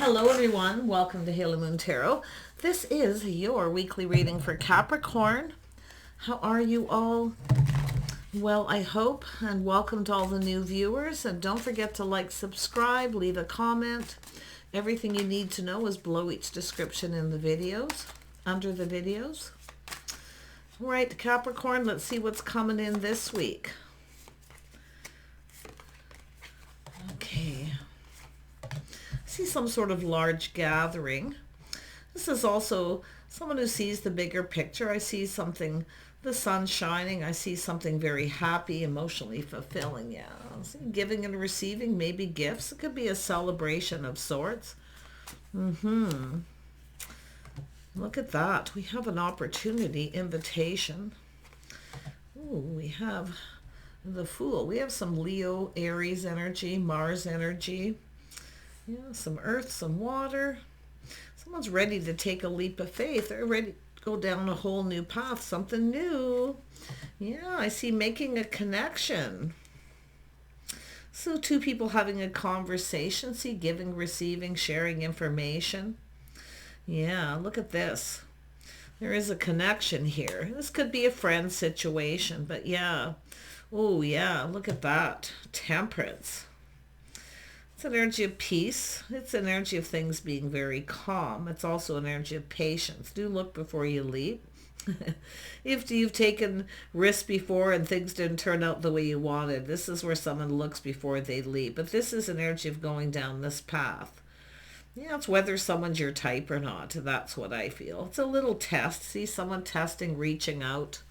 Hello everyone, welcome to Halo Moon Tarot. This is your weekly reading for Capricorn. How are you all? Well, I hope, and welcome to all the new viewers. And don't forget to like, subscribe, leave a comment. Everything you need to know is below each description in the videos, under the videos. All right, Capricorn, let's see what's coming in this week. Okay. See some sort of large gathering. This is also someone who sees the bigger picture. I see something, the sun shining. I see something very happy, emotionally fulfilling. Yeah, giving and receiving, maybe gifts. It could be a celebration of sorts. Look at that. We have an opportunity, invitation. Ooh, we have the Fool. We have some Leo, Aries energy, Mars energy. Yeah, some earth, some water. Someone's ready to take a leap of faith. They're ready to go down a whole new path, something new. Yeah, I see making a connection. So two people having a conversation. See, giving, receiving, sharing information. Yeah, look at this. There is a connection here. This could be a friend situation, but yeah. Oh, yeah, look at that. Temperance. It's an energy of peace. It's an energy of things being very calm. It's also an energy of patience. Do look before you leap. If you've taken risks before and things didn't turn out the way you wanted, this is where someone looks before they leap. But this is an energy of going down this path. Yeah, it's whether someone's your type or not. That's what I feel. It's a little test. See someone testing, reaching out.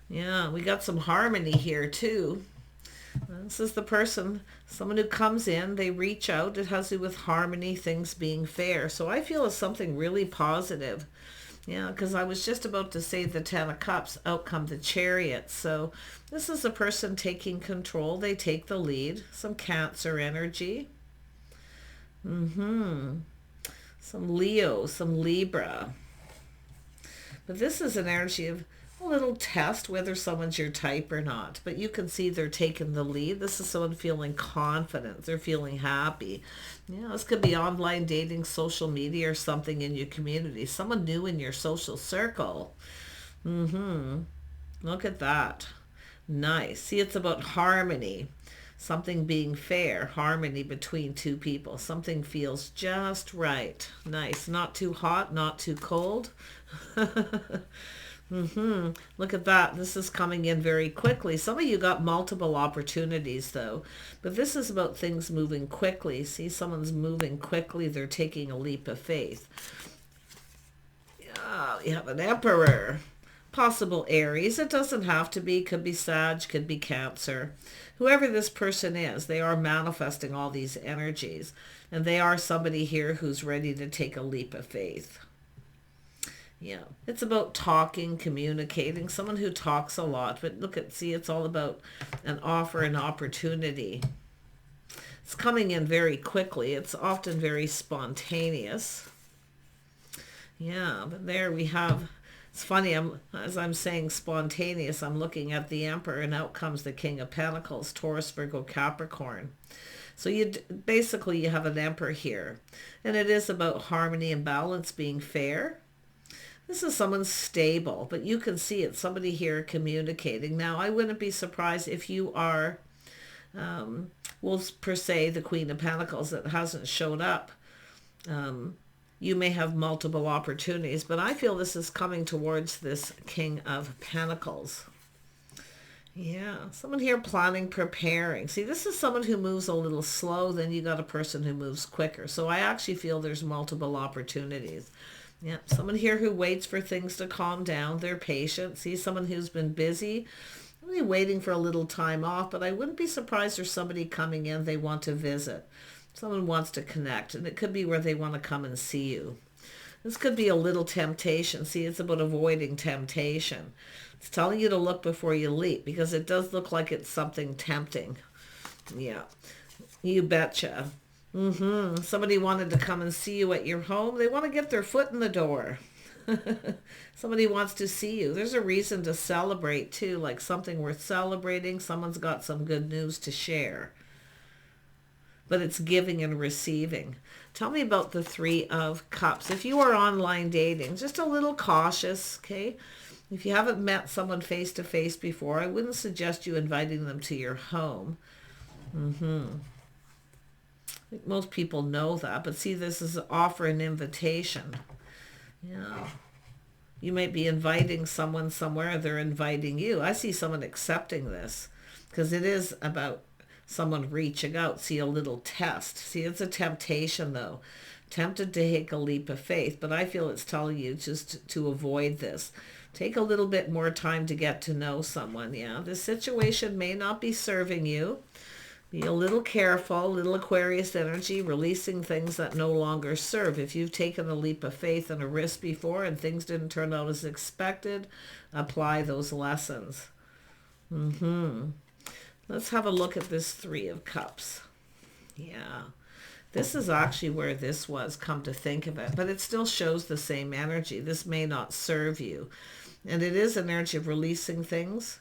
Yeah, we got some harmony here too. This is the person, someone who comes in, they reach out. It has to do with harmony, things being fair. So I feel it's something really positive. Yeah, because I was just about to say the Ten of Cups, out come the Chariot. So this is a person taking control. They take the lead. Some Cancer energy. Some Leo, some Libra. But this is an energy of a little test whether someone's your type or not, but you can see they're taking the lead. This is someone feeling confident. They're feeling happy. Yeah, this could be online dating, social media, or something in your community. Someone new in your social circle. Look at that. Nice. See, it's about harmony. Something being fair, harmony between two people. Something feels just right. Nice. Not too hot, not too cold. Look at that. This is coming in very quickly. Some of you got multiple opportunities though, but this is about things moving quickly. See, someone's moving quickly. They're taking a leap of faith. Yeah, you have an Emperor. Possible Aries. It doesn't have to be. Could be Sag, could be Cancer. Whoever this person is, they are manifesting all these energies, and they are somebody here who's ready to take a leap of faith. Yeah, it's about talking, communicating, someone who talks a lot. But look at, see, it's all about an offer, an opportunity. It's coming in very quickly. It's often very spontaneous. Yeah, but there we have, it's funny, as I'm saying spontaneous, I'm looking at the Emperor, and out comes the King of Pentacles, Taurus, Virgo, Capricorn. So basically you have an Emperor here, and it is about harmony and balance, being fair. This is someone stable, but you can see it's somebody here communicating. Now, I wouldn't be surprised if you are, well, per se, the Queen of Pentacles that hasn't showed up. You may have multiple opportunities, but I feel this is coming towards this King of Pentacles. Yeah, someone here planning, preparing. See, this is someone who moves a little slow. Then you got a person who moves quicker. So I actually feel there's multiple opportunities. Yeah, someone here who waits for things to calm down. They're patient. See, someone who's been busy, really waiting for a little time off, but I wouldn't be surprised there's somebody coming in. They want to visit. Someone wants to connect, and it could be where they want to come and see you. This could be a little temptation. See, it's about avoiding temptation. It's telling you to look before you leap, because it does look like it's something tempting. Yeah, you betcha. Somebody wanted to come and see you at your home. They want to get their foot in the door. Somebody wants to see you. There's a reason to celebrate too, like something worth celebrating. Someone's got some good news to share. but it's giving and receiving. Tell me about the Three of Cups. If you are online dating, just a little cautious, okay? If you haven't met someone face to face before, I wouldn't suggest you inviting them to your home. I think most people know that, but see, this is offer an invitation. Yeah. You might be inviting someone somewhere, they're inviting you. I see someone accepting this because it is about someone reaching out. See, a little test. See, it's a temptation though. Tempted to take a leap of faith, but I feel it's telling you just to avoid this. Take a little bit more time to get to know someone. Yeah, this situation may not be serving you. Be a little careful, little Aquarius energy, releasing things that no longer serve. If you've taken a leap of faith and a risk before and things didn't turn out as expected, apply those lessons. Let's have a look at this Three of Cups. Yeah. This is actually where this was, come to think of it, but it still shows the same energy. This may not serve you. And it is an energy of releasing things.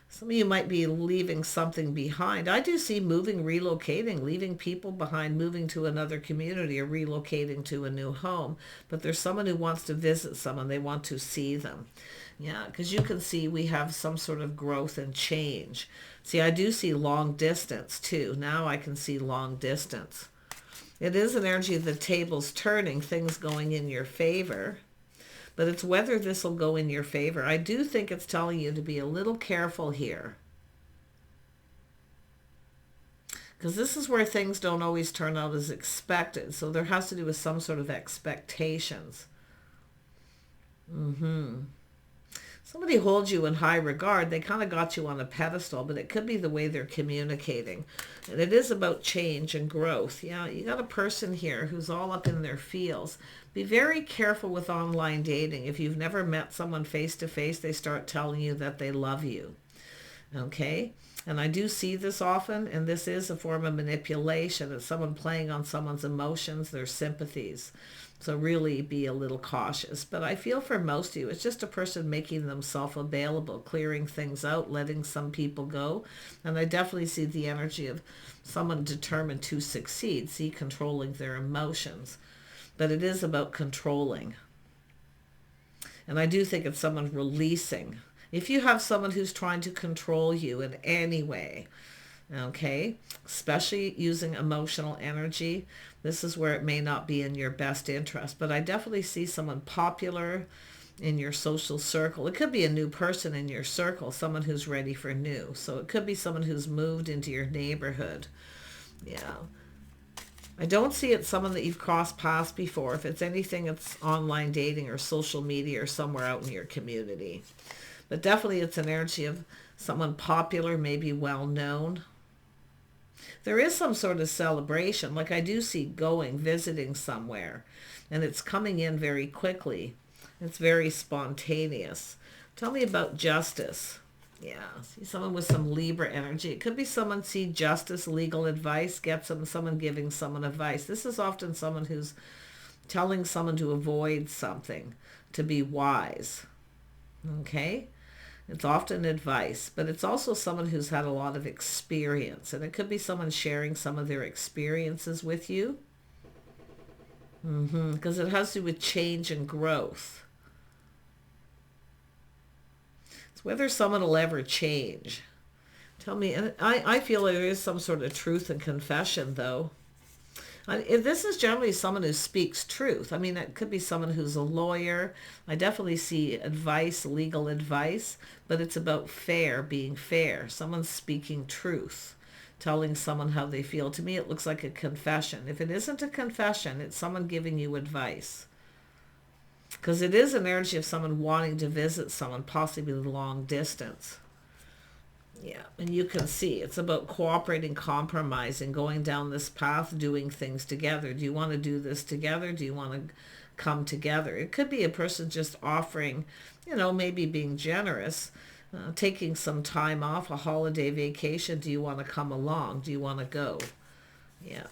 Some of you might be leaving something behind. I do see moving, relocating, leaving people behind, moving to another community or relocating to a new home. But there's someone who wants to visit someone. They want to see them. Yeah, because you can see we have some sort of growth and change. See, I do see long distance too. Now I can see long distance. It is an energy of the tables turning, things going in your favor. But it's whether this will go in your favor. I do think it's telling you to be a little careful here. Because this is where things don't always turn out as expected. So there has to do with some sort of expectations. Somebody holds you in high regard. They kind of got you on a pedestal, but it could be the way they're communicating. And it is about change and growth. Yeah, you got a person here who's all up in their feels. Be very careful with online dating. If you've never met someone face to face, they start telling you that they love you. Okay? And I do see this often, and this is a form of manipulation. It's someone playing on someone's emotions, their sympathies. So really be a little cautious. But I feel for most of you, it's just a person making themselves available, clearing things out, letting some people go. And I definitely see the energy of someone determined to succeed, see, controlling their emotions. But it is about controlling. And I do think it's someone releasing. If you have someone who's trying to control you in any way, okay, especially using emotional energy, this is where it may not be in your best interest. But I definitely see someone popular in your social circle. It could be a new person in your circle, someone who's ready for new. So it could be someone who's moved into your neighborhood. Yeah. I don't see it someone that you've crossed paths before. If it's anything, it's online dating or social media or somewhere out in your community. But definitely it's an energy of someone popular, maybe well known. There is some sort of celebration. Like I do see going, visiting somewhere. And it's coming in very quickly. It's very spontaneous. Tell me about justice. Yeah, see someone with some Libra energy. It could be someone, see justice, legal advice, get someone giving someone advice. This is often someone who's telling someone to avoid something, to be wise. Okay? It's often advice, but it's also someone who's had a lot of experience. And it could be someone sharing some of their experiences with you. Because it has to do with change and growth. Whether someone will ever change. Tell me, and I feel there is some sort of truth and confession, though. This is generally someone who speaks truth. I mean, it could be someone who's a lawyer. I definitely see advice, legal advice, but it's about being fair. Someone's speaking truth, telling someone how they feel. To me, it looks like a confession. If it isn't a confession, it's someone giving you advice. Because it is an energy of someone wanting to visit someone, possibly long distance. Yeah, and you can see it's about cooperating, compromising, going down this path, doing things together. Do you want to do this together? Do you want to come together? It could be a person just offering, maybe being generous, taking some time off, a holiday vacation. Do you want to come along? Do you want to go? Yeah.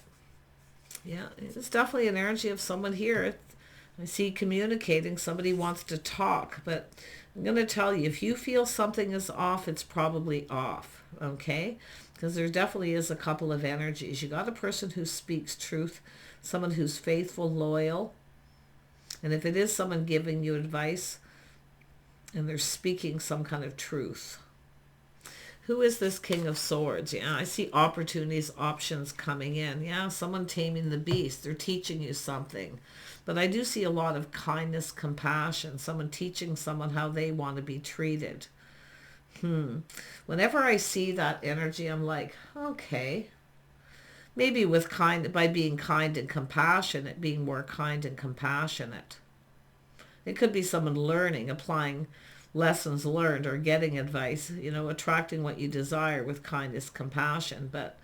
Yeah, it's definitely an energy of someone here. I see communicating. Somebody wants to talk, but I'm going to tell you, if you feel something is off, it's probably off, okay? Because there definitely is a couple of energies. You got a person who speaks truth, someone who's faithful, loyal. And if it is someone giving you advice and they're speaking some kind of truth. Who is this King of Swords? Yeah, I see opportunities, options coming in. Yeah, someone taming the beast. They're teaching you something. But I do see a lot of kindness, compassion. Someone teaching someone how they want to be treated. Whenever I see that energy, I'm like, okay. Maybe by being kind and compassionate, being more kind and compassionate. It could be someone learning, applying lessons learned, or getting advice, attracting what you desire with kindness, compassion. But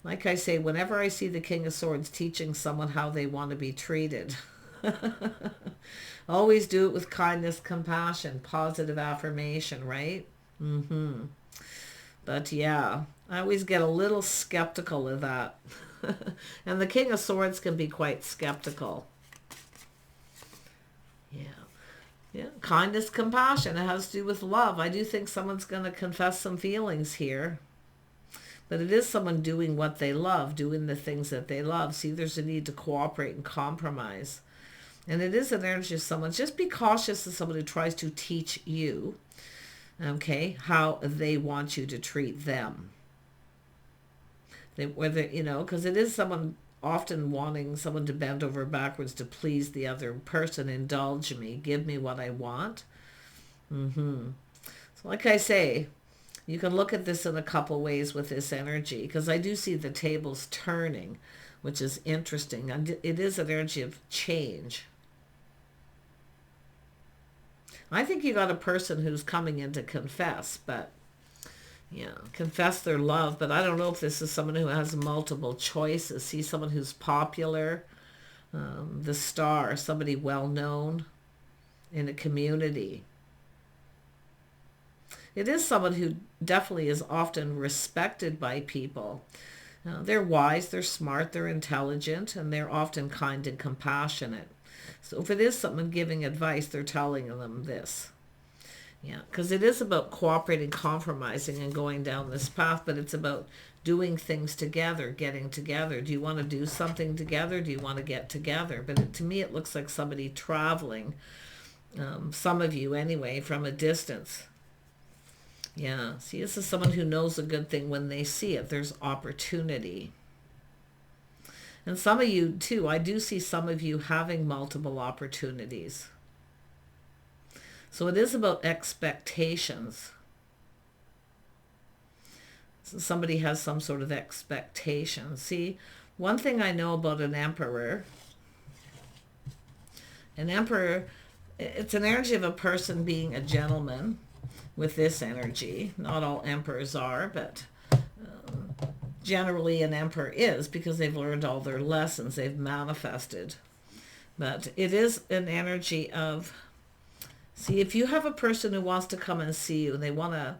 like I say, whenever I see the King of Swords teaching someone how they want to be treated, always do it with kindness, compassion, positive affirmation, right? But yeah, I always get a little skeptical of that. And the King of Swords can be quite skeptical. Yeah, kindness, compassion. It has to do with love. I do think someone's going to confess some feelings here. But it is someone doing what they love, doing the things that they love. See, there's a need to cooperate and compromise. And it is an energy of someone. Just be cautious of someone who tries to teach you, okay, how they want you to treat them. Because it is someone often wanting someone to bend over backwards to please the other person. Indulge me, give me what I want. So like I say, you can look at this in a couple ways with this energy, because I do see the tables turning, which is interesting. And it is an energy of change. I think you got a person who's coming in to confess, but confess their love. But I don't know if this is someone who has multiple choices. See, someone who's popular, the star, somebody well-known in a community. It is someone who definitely is often respected by people. They're wise, they're smart, they're intelligent, and they're often kind and compassionate. So if it is someone giving advice, they're telling them this. Yeah, because it is about cooperating, compromising, and going down this path, but it's about doing things together, getting together. Do you want to do something together? Do you want to get together? But to me, it looks like somebody traveling, some of you anyway, from a distance. Yeah, see, this is someone who knows a good thing when they see it. There's opportunity. And some of you, too, I do see some of you having multiple opportunities. So it is about expectations. So somebody has some sort of expectation. See, one thing I know about an emperor, it's an energy of a person being a gentleman with this energy. Not all emperors are, but generally an emperor is, because they've learned all their lessons, they've manifested. But it is an energy of, see, if you have a person who wants to come and see you and they want to,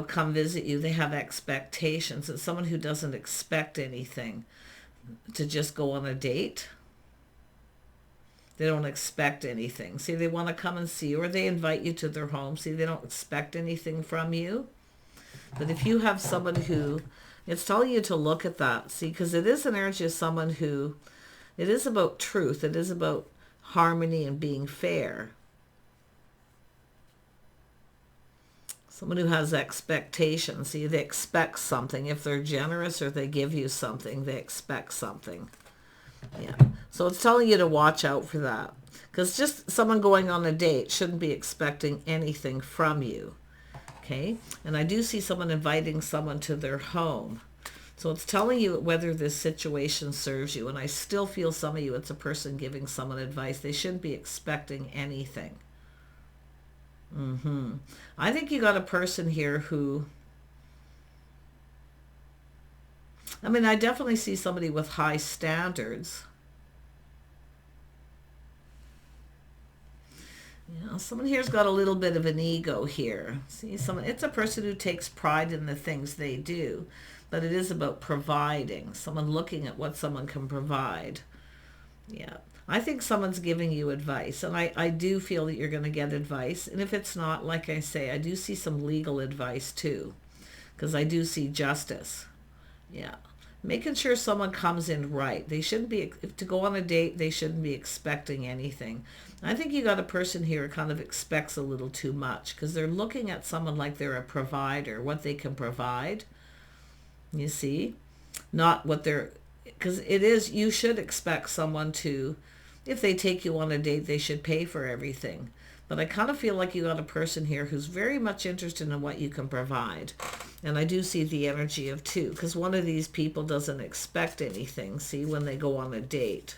come visit you, they have expectations. It's someone who doesn't expect anything to just go on a date. They don't expect anything. See, they want to come and see you, or they invite you to their home. See, they don't expect anything from you. But if you have someone who, it's telling you to look at that. See, because it is an energy of someone who, it is about truth. It is about harmony and being fair. Someone who has expectations. See, they expect something. If they're generous or they give you something, they expect something. Yeah. So it's telling you to watch out for that. Because just someone going on a date shouldn't be expecting anything from you. Okay? And I do see someone inviting someone to their home. So it's telling you whether this situation serves you. And I still feel some of you, it's a person giving someone advice. They shouldn't be expecting anything. I think you got a person here who, I definitely see somebody with high standards. Someone here's got a little bit of an ego here. See, it's a person who takes pride in the things they do, but it is about providing. Someone looking at what someone can provide. Yeah. I think someone's giving you advice, and I do feel that you're going to get advice. And if it's not, like I say, I do see some legal advice too, because I do see justice. Yeah. Making sure someone comes in right. They shouldn't be, to go on a date, they shouldn't be expecting anything. I think you got a person here who kind of expects a little too much because they're looking at someone like they're a provider, what they can provide, you see? Not what they're, because it is, you should expect someone to, if they take you on a date, they should pay for everything. But I kind of feel like you got a person here who's very much interested in what you can provide. And I do see the energy of two, because one of these people doesn't expect anything, see, when they go on a date.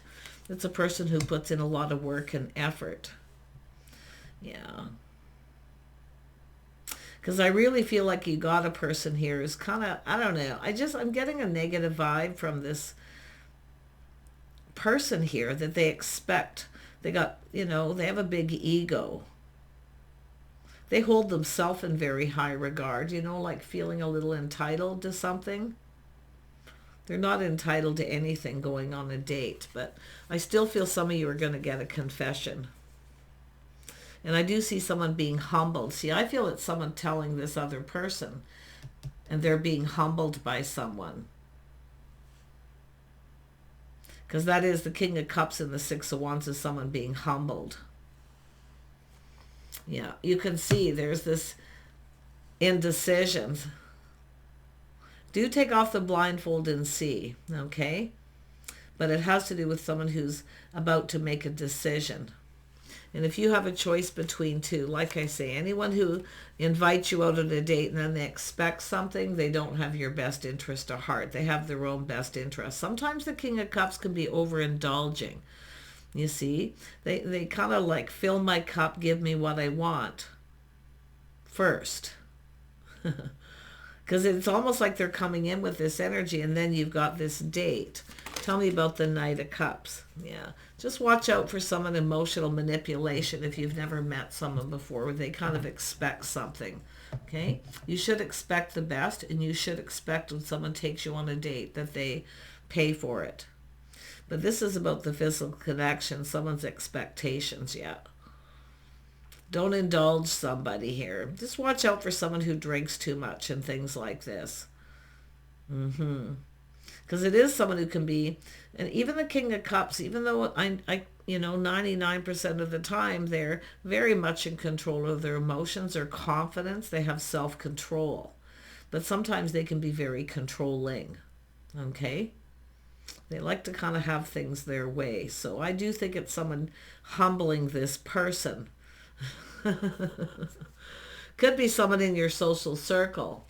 It's a person who puts in a lot of work and effort. Yeah. Because I really feel like you got a person here who's kind of, I don't know, I'm getting a negative vibe from this person here that they expect. They got, they have a big ego. They hold themselves in very high regard, like feeling a little entitled to something. They're not entitled to anything going on a date, but I still feel some of you are going to get a confession. And I do see someone being humbled. See, I feel it's someone telling this other person, and they're being humbled by someone. Because that is the King of Cups and the Six of Wands is someone being humbled. Yeah, you can see there's this indecision. Do take off the blindfold and see, okay? But it has to do with someone who's about to make a decision. And if you have a choice between two, like I say, anyone who invites you out on a date and then they expect something, they don't have your best interest at heart. They have their own best interest. Sometimes the King of Cups can be overindulging. You see, they kind of like, fill my cup, give me what I want first. Because it's almost like they're coming in with this energy, and then you've got this date. Tell me about the Knight of Cups. Yeah, just watch out for someone emotional manipulation if you've never met someone before where they kind of expect something. Okay, you should expect the best, and you should expect when someone takes you on a date that they pay for it. But this is about the physical connection, someone's expectations. Yeah. Don't indulge somebody here. Just watch out for someone who drinks too much and things like this. Because it is someone who can be, and even the King of Cups, even though 99% of the time they're very much in control of their emotions or confidence, they have self-control. But sometimes they can be very controlling. Okay? They like to kind of have things their way. So I do think it's someone humbling this person. Could be someone in your social circle.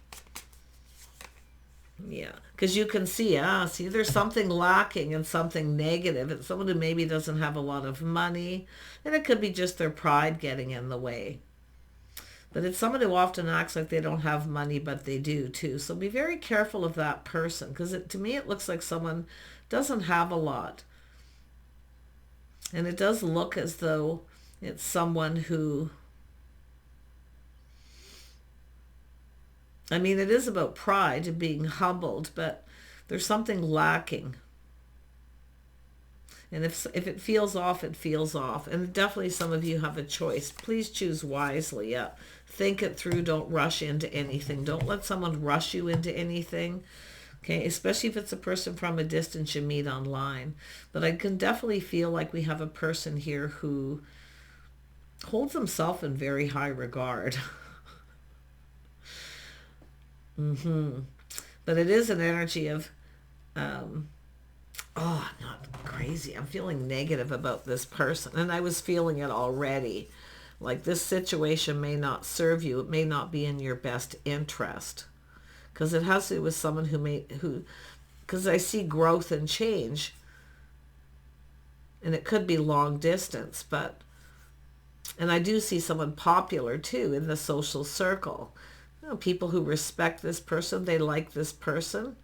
Yeah, because you can see, there's something lacking and something negative. It's someone who maybe doesn't have a lot of money, and it could be just their pride getting in the way. But it's someone who often acts like they don't have money, but they do too. So be very careful of that person, because to me it looks like someone doesn't have a lot. And it does look as though it's someone who, it is about pride and being humbled, but there's something lacking. And if it feels off, it feels off. And definitely some of you have a choice. Please choose wisely. Yeah. Think it through. Don't rush into anything. Don't let someone rush you into anything. Okay, especially if it's a person from a distance you meet online. But I can definitely feel like we have a person here who holds himself in very high regard. But it is an energy of, not crazy. I'm feeling negative about this person. And I was feeling it already. Like this situation may not serve you. It may not be in your best interest. Because it has to do with someone because I see growth and change. And it could be long distance, and I do see someone popular too in the social circle. People who respect this person, they like this person.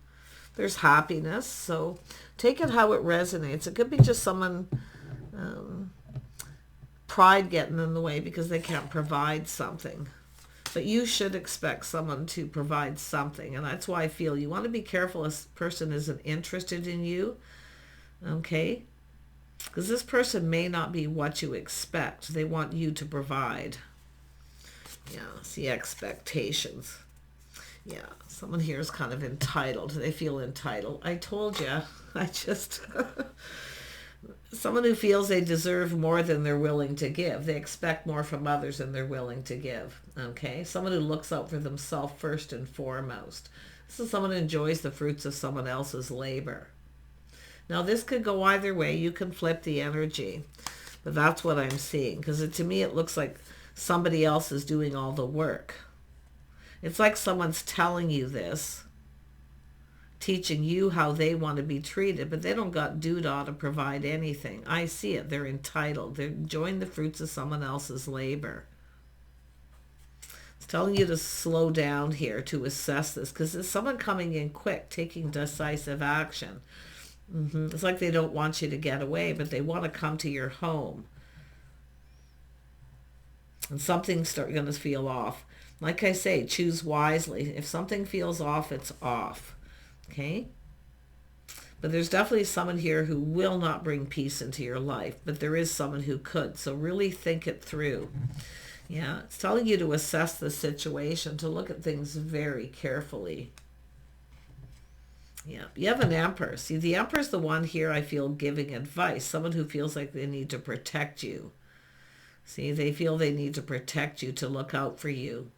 There's happiness, so take it how it resonates. It could be just someone, pride getting in the way because they can't provide something. But you should expect someone to provide something, and that's why I feel you want to be careful if this person isn't interested in you, okay? Because this person may not be what you expect. They want you to provide. Yeah, see, expectations. Yeah, someone here is kind of entitled. They feel entitled. I told you. I just... Someone who feels they deserve more than they're willing to give. They expect more from others than they're willing to give. Okay? Someone who looks out for themselves first and foremost. This is someone who enjoys the fruits of someone else's labor. Now, this could go either way. You can flip the energy. But that's what I'm seeing. Because to me, it looks like somebody else is doing all the work. It's like someone's telling you this, teaching you how they want to be treated, but they don't got doodah to provide anything. I see it. They're entitled. They're enjoying the fruits of someone else's labor. It's telling you to slow down here, to assess this, because there's someone coming in quick, taking decisive action. It's like they don't want you to get away, but they want to come to your home. And something's going to feel off. Like I say, choose wisely. If something feels off, it's off. Okay? But there's definitely someone here who will not bring peace into your life, but there is someone who could. So really think it through. Yeah, it's telling you to assess the situation, to look at things very carefully. Yeah, you have an Emperor. See, the Emperor's the one here I feel giving advice. Someone who feels like they need to protect you. See, they feel they need to protect you, to look out for you.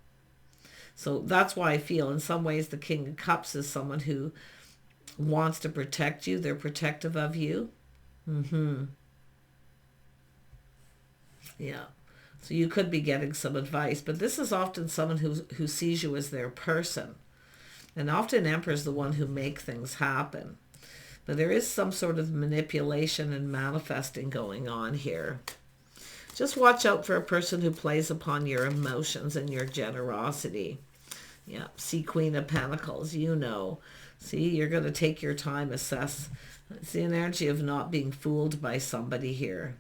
So that's why I feel in some ways the King of Cups is someone who wants to protect you. They're protective of you. Yeah. So you could be getting some advice, but this is often someone who sees you as their person. And often Emperor's the one who makes things happen. But there is some sort of manipulation and manifesting going on here. Just watch out for a person who plays upon your emotions and your generosity. Yeah, see Queen of Pentacles, you know. See, you're going to take your time, assess. It's the energy of not being fooled by somebody here.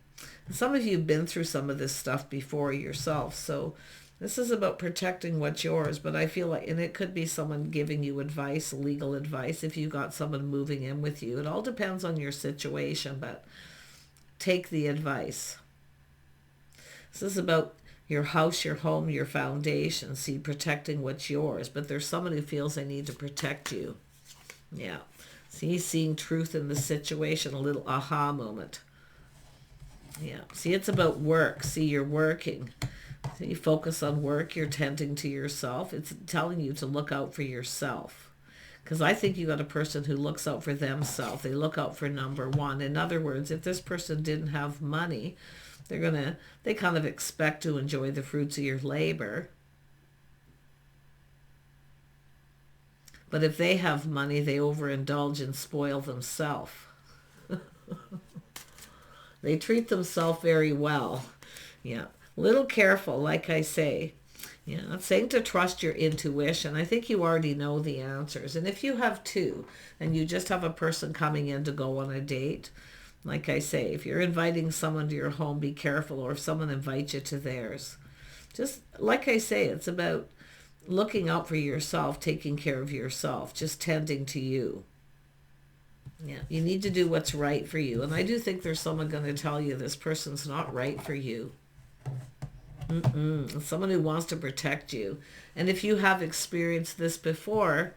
Some of you have been through some of this stuff before yourself, so this is about protecting what's yours, but I feel like, and it could be someone giving you advice, legal advice, if you got someone moving in with you. It all depends on your situation, but take the advice. This is about your house, your home, your foundation. See, protecting what's yours. But there's someone who feels they need to protect you. Yeah. See, seeing truth in the situation. A little aha moment. Yeah. See, it's about work. See, you're working. So you focus on work. You're tending to yourself. It's telling you to look out for yourself. Because I think you got a person who looks out for themselves. They look out for number one. In other words, if this person didn't have money, they kind of expect to enjoy the fruits of your labor. But if they have money, they overindulge and spoil themselves. They treat themselves very well. Yeah. Little careful, like I say. Yeah, I'm saying to trust your intuition. I think you already know the answers. And if you have two, and you just have a person coming in to go on a date, like I say, if you're inviting someone to your home, be careful, or if someone invites you to theirs. Just, like I say, it's about looking out for yourself, taking care of yourself, just tending to you. Yeah, you need to do what's right for you. And I do think there's someone going to tell you this person's not right for you. Someone who wants to protect you. And if you have experienced this before,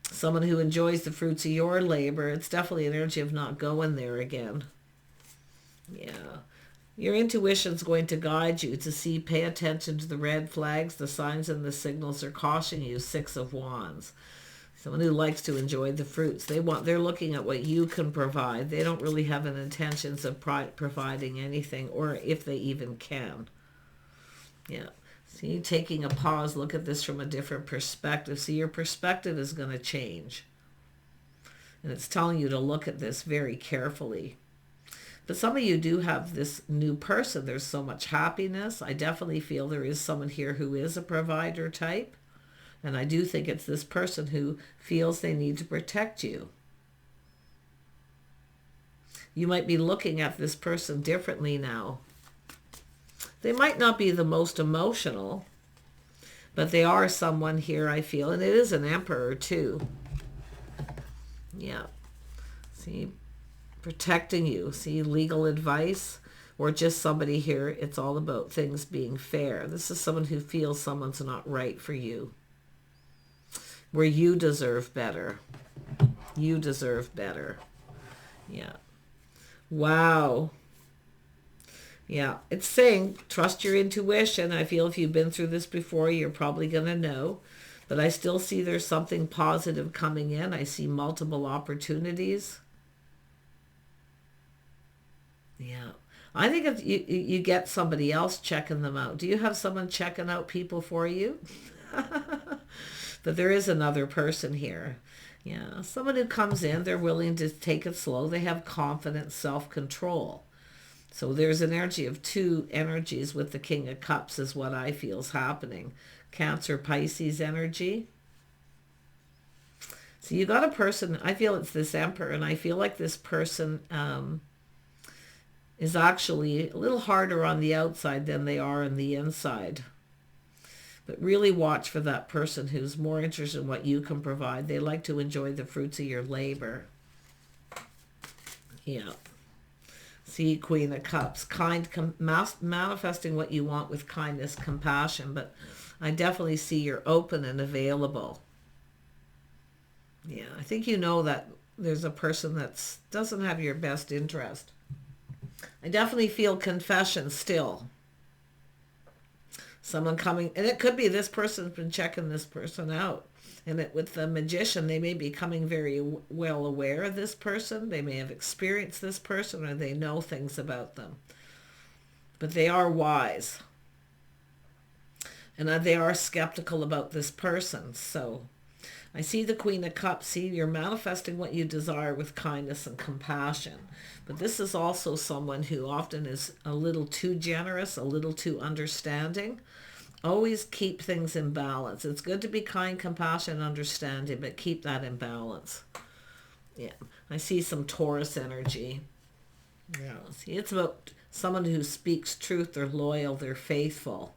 someone who enjoys the fruits of your labor, it's definitely an energy of not going there again. Yeah. Your intuition's going to guide you to see, pay attention to the red flags, the signs and the signals are cautioning you. 6 of Wands. Someone who likes to enjoy the fruits. They're looking at what you can provide. They don't really have an intentions of providing anything, or if they even can. Yeah. See, taking a pause, look at this from a different perspective. See, your perspective is going to change. And it's telling you to look at this very carefully. But some of you do have this new person. There's so much happiness. I definitely feel there is someone here who is a provider type. And I do think it's this person who feels they need to protect you. You might be looking at this person differently now. They might not be the most emotional, but they are someone here, I feel. And it is an Emperor too. Yeah. See, protecting you. See, legal advice, or just somebody here. It's all about things being fair. This is someone who feels someone's not right for you. where you deserve better. You deserve better. Yeah. Wow. Yeah, it's saying trust your intuition. I feel if you've been through this before, you're probably going to know. But I still see there's something positive coming in. I see multiple opportunities. Yeah. I think if you get somebody else checking them out. Do you have someone checking out people for you? But there is another person here. Yeah. Someone who comes in, they're willing to take it slow. They have confidence, self-control. So there's an energy of two energies with the King of Cups is what I feel is happening. Cancer, Pisces energy. So you got a person, I feel it's this Emperor, and I feel like this person is actually a little harder on the outside than they are on the inside. But really watch for that person who's more interested in what you can provide. They like to enjoy the fruits of your labor. Yeah. See, Queen of Cups, manifesting what you want with kindness, compassion, but I definitely see you're open and available. Yeah, I think you know that there's a person that doesn't have your best interest. I definitely feel confession still. Someone coming, and it could be this person's been checking this person out. And with the Magician, they may be becoming very well aware of this person. They may have experienced this person, or they know things about them. But they are wise. And they are skeptical about this person. So I see the Queen of Cups. See, you're manifesting what you desire with kindness and compassion. But this is also someone who often is a little too generous, a little too understanding. Always keep things in balance. It's good to be kind, compassionate, understanding, but keep that in balance. Yeah, I see some Taurus energy. Yeah, see, it's about someone who speaks truth, they're loyal, they're faithful.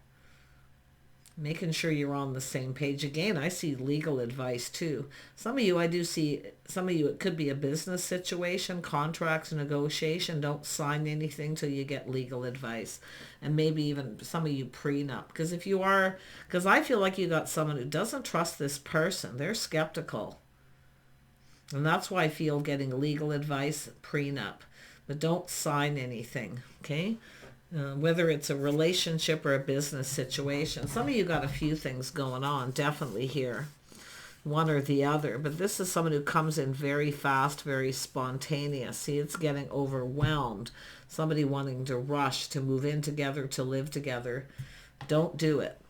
Making sure you're on the same page. Again, I see legal advice too. Some of you, I do see, some of you, it could be a business situation, contracts, negotiation. Don't sign anything till you get legal advice. And maybe even some of you prenup. Because if you are, because I feel like you got someone who doesn't trust this person. They're skeptical. And that's why I feel getting legal advice, prenup. But don't sign anything, okay? Whether it's a relationship or a business situation. Some of you got a few things going on, definitely here, one or the other. But this is someone who comes in very fast, very spontaneous. See, it's getting overwhelmed. Somebody wanting to rush, to move in together, to live together. Don't do it.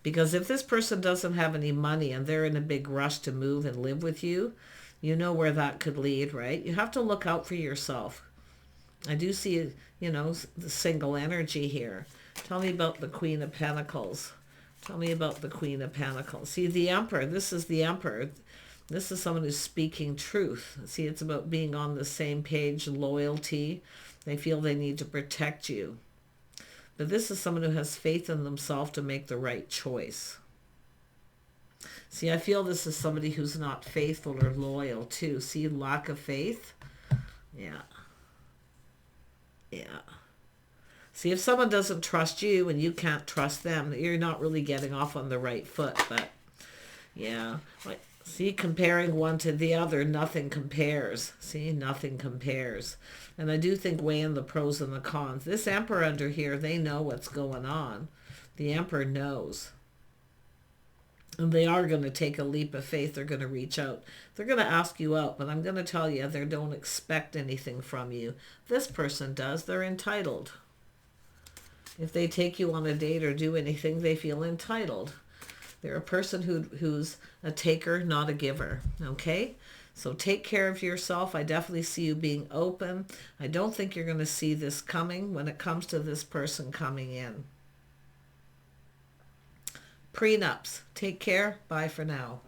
Because if this person doesn't have any money and they're in a big rush to move and live with you, you know where that could lead, right? You have to look out for yourself. I do see, you know, the single energy here. Tell me about the Queen of Pentacles. Tell me about the Queen of Pentacles. See, the Emperor. This is the Emperor. This is someone who's speaking truth. See, it's about being on the same page, loyalty. They feel they need to protect you. But this is someone who has faith in themselves to make the right choice. See, I feel this is somebody who's not faithful or loyal too. See, lack of faith. Yeah. Yeah. See, if someone doesn't trust you and you can't trust them, you're not really getting off on the right foot. But yeah, see, comparing one to the other, nothing compares. See, nothing compares. And I do think weighing the pros and the cons. This Emperor under here, they know what's going on. The Emperor knows. And they are going to take a leap of faith. They're going to reach out. They're going to ask you out, but I'm going to tell you, they don't expect anything from you. This person does. They're entitled. If they take you on a date or do anything, they feel entitled. They're a person who's a taker, not a giver. Okay? So take care of yourself. I definitely see you being open. I don't think you're going to see this coming when it comes to this person coming in. Prenups. Take care. Bye for now.